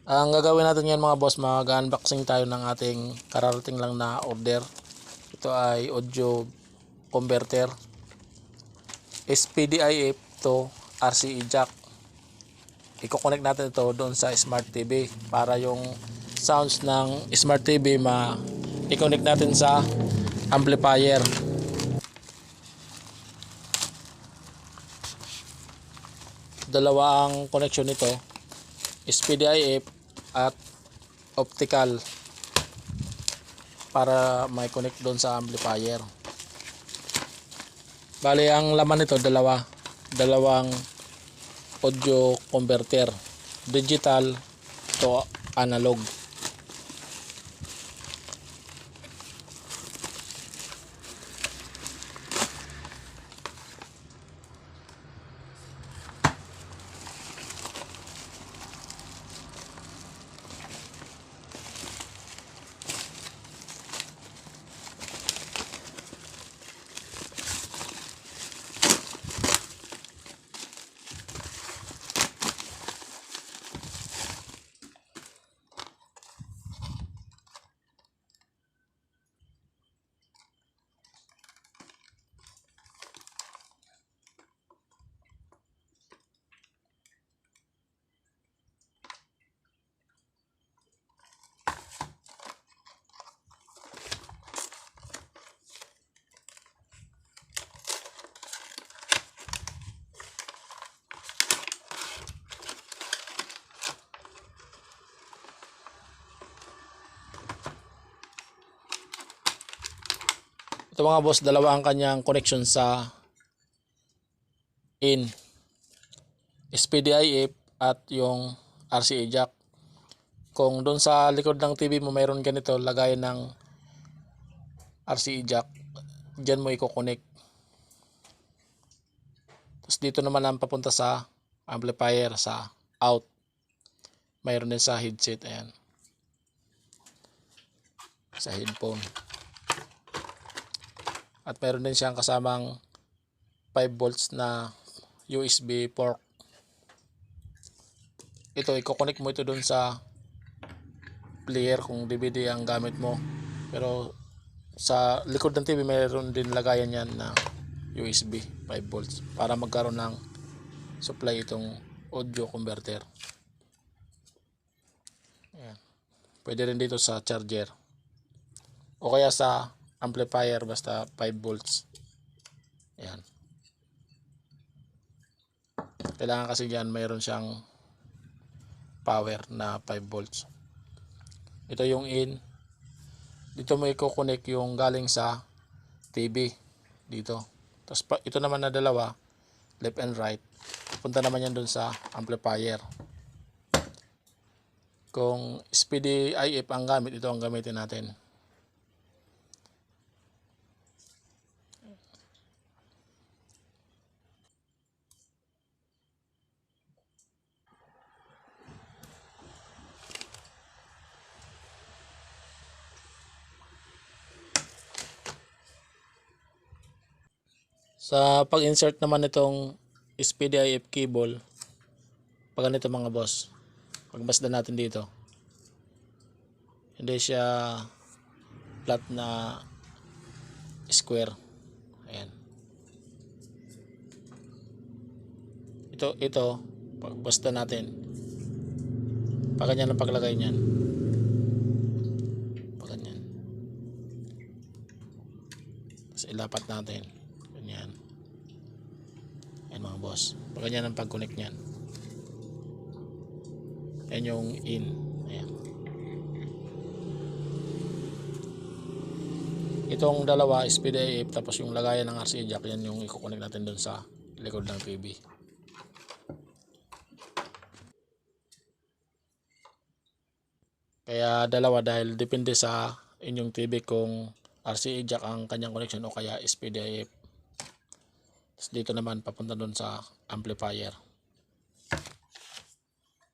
Ang gagawin natin ngayon mga boss, mag-unboxing tayo ng ating kararating lang na order. Ito ay audio converter SPDIF to RCA jack. I-connect natin ito doon sa Smart TV para yung sounds ng Smart TV i-connect natin sa amplifier. Dalawa ang connection nito, SPDIF at optical, para may connect doon sa amplifier. Bali ang laman nito dalawang audio converter, digital to analog. Ito mga boss, dalawa ang kanyang connection sa in, SPDIF at yung RCA jack. Kung doon sa likod ng TV mo mayroon ganito lagayan ng RCA jack, dyan mo i-connect. Tapos dito naman ang papunta sa amplifier, sa out. Mayroon din sa headset, ayan, sa headphone. At mayroon din siyang kasamang 5 volts na USB port. Ito, i-connect mo ito doon sa player kung DVD ang gamit mo. Pero sa likod ng TV mayroon din lagayan yan na USB 5 volts para magkaroon ng supply itong audio converter. Ayan. Pwede rin dito sa charger o kaya sa amplifier, basta 5 volts. Ayan. Kailangan kasi dyan mayroon siyang power na 5 volts. Ito yung in. Dito mo i-connect yung galing sa TV dito. Tapos ito naman na dalawa, left and right, punta naman yan dun sa amplifier. Kung SPDIF ang gamit, ito ang gamitin natin. Sa pag-insert naman nitong SPDIF cable, pag ganito mga boss, pagbasda natin dito, hindi siya flat na square. Ayan. Ito pagbasda natin, pag ganyan ang paglagay niyan, pag ganyan, tapos ilapat natin ganyan. Ayan mga boss, pag ganyan ang pag-connect niyan. Ayan yung in. Ayan. Itong dalawa SPDIF, tapos yung lagayan ng RCA jack, yan yung i-connect natin doon sa likod ng TV. Kaya dalawa dahil depende sa inyong TV kung RCA jack ang kanyang connection o kaya SPDIF. Tapos dito naman papunta doon sa amplifier.